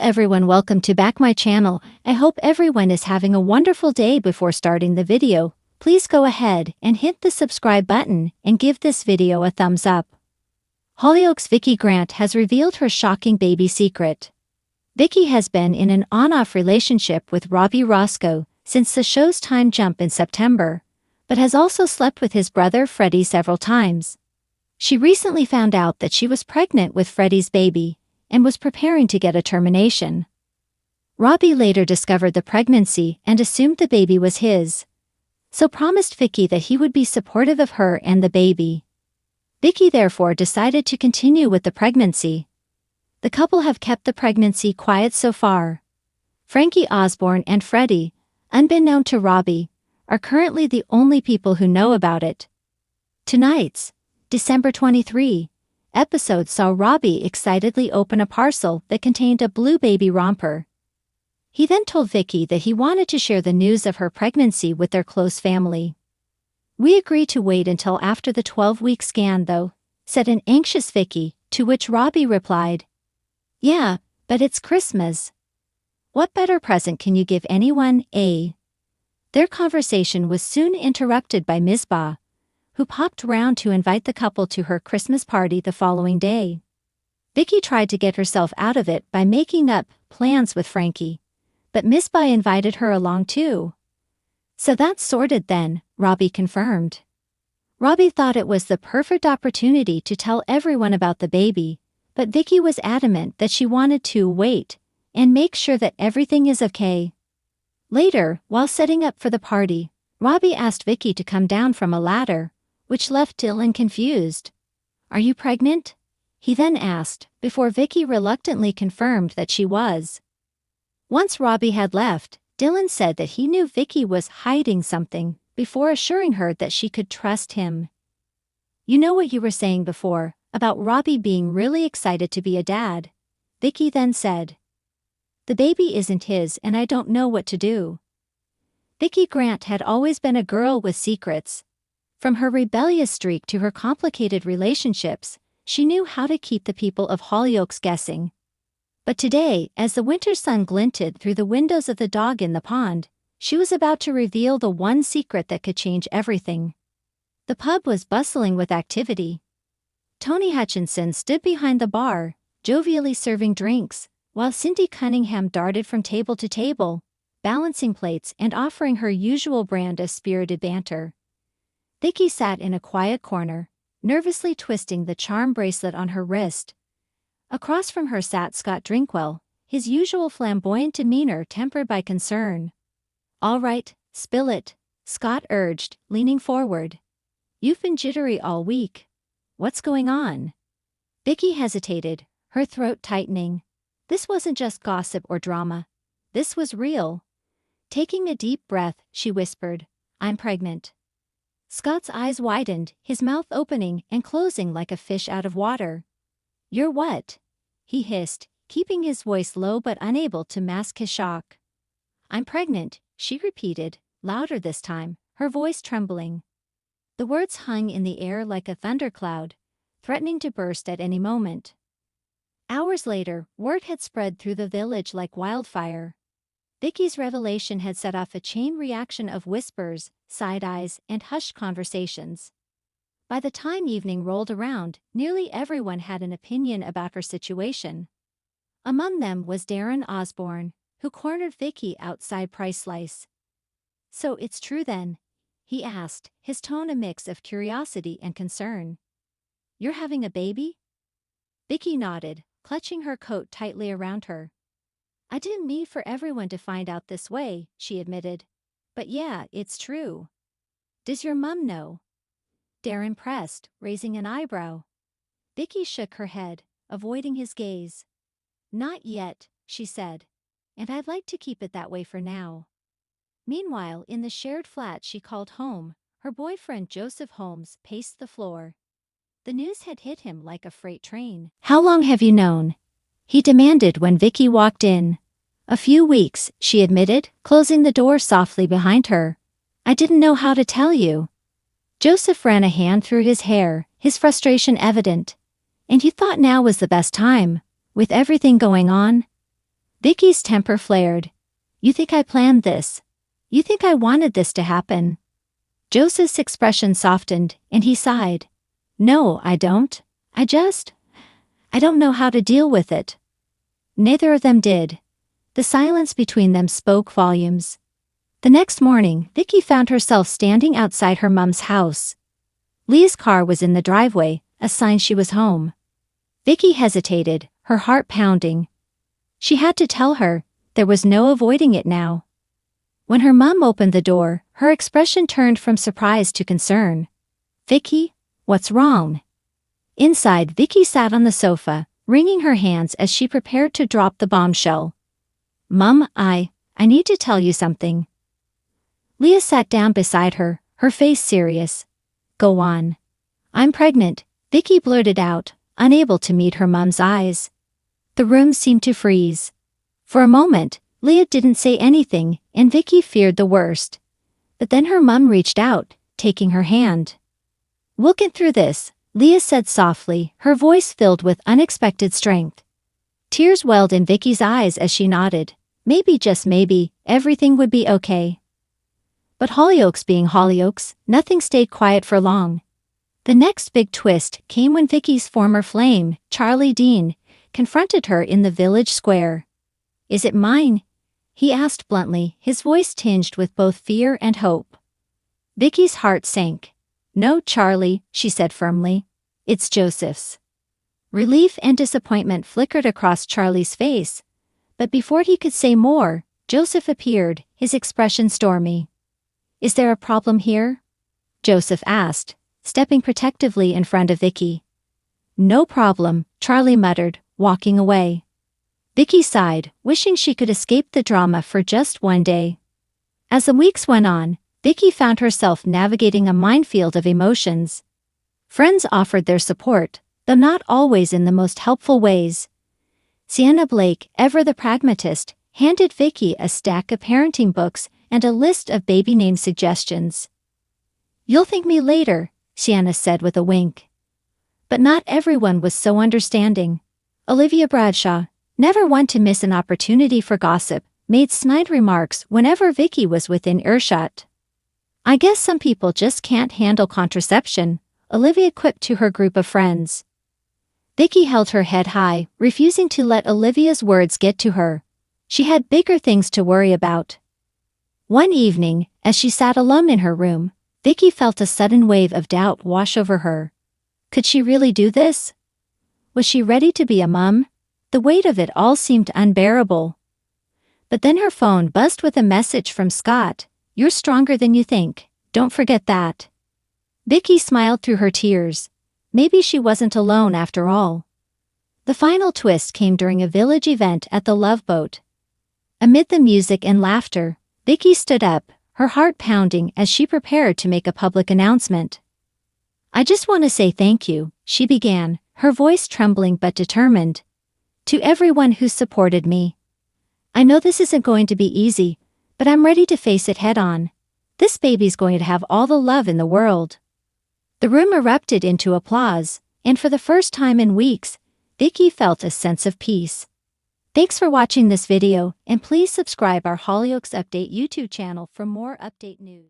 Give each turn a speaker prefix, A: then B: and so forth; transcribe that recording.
A: everyone, welcome to back my channel. I hope everyone is having a wonderful day. Before starting the video, please go ahead and hit the subscribe button and give this video a thumbs up. Hollyoaks' Vicky Grant has revealed her shocking baby secret. Vicky has been in an on-off relationship with Robbie Roscoe since the show's time jump in September, but has also slept with his brother Freddie several times. She recently found out that she was pregnant with Freddie's baby and was preparing to get a termination. Robbie later discovered the pregnancy and assumed the baby was his, so promised Vicky that he would be supportive of her and the baby. Vicky therefore decided to continue with the pregnancy. The couple have kept the pregnancy quiet so far. Frankie Osborne and Freddie, unbeknown to Robbie, are currently the only people who know about it. Tonight's December 23 episode saw Robbie excitedly open a parcel that contained a blue baby romper. He then told Vicky that he wanted to share the news of her pregnancy with their close family. "We agreed to wait until after the 12-week scan though," said an anxious Vicky, to which Robbie replied, "Yeah, but it's Christmas. What better present can you give anyone, eh?" Their conversation was soon interrupted by Ms. Ba, who popped round to invite the couple to her Christmas party the following day. Vicky tried to get herself out of it by making up plans with Frankie, but Ms. Ba invited her along too. "So that's sorted then," Robbie confirmed. Robbie thought it was the perfect opportunity to tell everyone about the baby, but Vicky was adamant that she wanted to wait and make sure that everything is okay. Later, while setting up for the party, Robbie asked Vicky to come down from a ladder, which left Dylan confused. "Are you pregnant?" he then asked, before Vicky reluctantly confirmed that she was. Once Robbie had left, Dylan said that he knew Vicky was hiding something, before assuring her that she could trust him. "You know what you were saying before, about Robbie being really excited to be a dad," Vicky then said. "The baby isn't his and I don't know what to do." Vicky Grant had always been a girl with secrets. From her rebellious streak to her complicated relationships, she knew how to keep the people of Hollyoaks guessing. But today, as the winter sun glinted through the windows of the dog in the pond, she was about to reveal the one secret that could change everything. The pub was bustling with activity. Tony Hutchinson stood behind the bar, jovially serving drinks, while Cindy Cunningham darted from table to table, balancing plates and offering her usual brand of spirited banter. Vicky sat in a quiet corner, nervously twisting the charm bracelet on her wrist. Across from her sat Scott Drinkwell, his usual flamboyant demeanor tempered by concern. "All right, spill it," Scott urged, leaning forward. "You've been jittery all week. What's going on?" Vicky hesitated, her throat tightening. This wasn't just gossip or drama. This was real. Taking a deep breath, she whispered, "I'm pregnant." Scott's eyes widened, his mouth opening and closing like a fish out of water. "You're what?" he hissed, keeping his voice low but unable to mask his shock. "I'm pregnant," she repeated, louder this time, her voice trembling. The words hung in the air like a thundercloud, threatening to burst at any moment. Hours later, word had spread through the village like wildfire. Vicky's revelation had set off a chain reaction of whispers, side eyes, and hushed conversations. By the time evening rolled around, nearly everyone had an opinion about her situation. Among them was Darren Osborne, who cornered Vicky outside Price Slice. "So it's true then?" he asked, his tone a mix of curiosity and concern. "You're having a baby?" Vicky nodded, clutching her coat tightly around her. "I didn't mean for everyone to find out this way," she admitted. "But yeah, it's true." "Does your mum know?" Darren pressed, raising an eyebrow. Vicky shook her head, avoiding his gaze. "Not yet," she said, "and I'd like to keep it that way for now." Meanwhile, in the shared flat she called home, her boyfriend Joseph Holmes paced the floor. The news had hit him like a freight train. "How long have you known?" he demanded when Vicky walked in. "A few weeks," she admitted, closing the door softly behind her. "I didn't know how to tell you." Joseph ran a hand through his hair, his frustration evident. "And you thought now was the best time, with everything going on?" Vicky's temper flared. You think I planned this? You think I wanted this to happen? Joseph's expression softened, and he sighed. No, I don't. I don't know how to deal with it. Neither of them did. The silence between them spoke volumes. The next morning, Vicky found herself standing outside her mom's house. Leah's car was in the driveway, a sign she was home. Vicky hesitated, her heart pounding. She had to tell her, there was no avoiding it now. When her mom opened the door, her expression turned from surprise to concern. Vicky, what's wrong? Inside, Vicky sat on the sofa, wringing her hands as she prepared to drop the bombshell. Mom, I need to tell you something. Leah sat down beside her, her face serious. Go on. I'm pregnant, Vicky blurted out, unable to meet her mom's eyes. The room seemed to freeze. For a moment, Leah didn't say anything, and Vicky feared the worst. But then her mom reached out, taking her hand. We'll get through this, Leah said softly, her voice filled with unexpected strength. Tears welled in Vicky's eyes as she nodded. Maybe, just maybe, everything would be okay. But Hollyoaks being Hollyoaks, nothing stayed quiet for long. The next big twist came when Vicky's former flame, Charlie Dean, confronted her in the village square. Is it mine? He asked bluntly, his voice tinged with both fear and hope. Vicky's heart sank. No, Charlie, she said firmly. It's Joseph's. Relief and disappointment flickered across Charlie's face. But before he could say more, Joseph appeared, his expression stormy. Is there a problem here? Joseph asked, stepping protectively in front of Vicky. No problem, Charlie muttered, walking away. Vicky sighed, wishing she could escape the drama for just one day. As the weeks went on, Vicky found herself navigating a minefield of emotions. Friends offered their support, though not always in the most helpful ways. Sienna Blake, ever the pragmatist, handed Vicky a stack of parenting books and a list of baby name suggestions. You'll thank me later, Sienna said with a wink. But not everyone was so understanding. Olivia Bradshaw, never one to miss an opportunity for gossip, made snide remarks whenever Vicky was within earshot. I guess some people just can't handle contraception, Olivia quipped to her group of friends. Vicky held her head high, refusing to let Olivia's words get to her. She had bigger things to worry about. One evening, as she sat alone in her room, Vicky felt a sudden wave of doubt wash over her. Could she really do this? Was she ready to be a mom? The weight of it all seemed unbearable. But then her phone buzzed with a message from Scott. You're stronger than you think, don't forget that. Vicky smiled through her tears. Maybe she wasn't alone after all. The final twist came during a village event at the Love Boat. Amid the music and laughter, Vicky stood up, her heart pounding as she prepared to make a public announcement. I just want to say thank you, she began, her voice trembling but determined. To everyone who supported me. I know this isn't going to be easy, but I'm ready to face it head on. This baby's going to have all the love in the world. The room erupted into applause, and for the first time in weeks, Vicky felt a sense of peace. Thanks for watching this video, and please subscribe our Hollyoaks Update YouTube channel for more update news.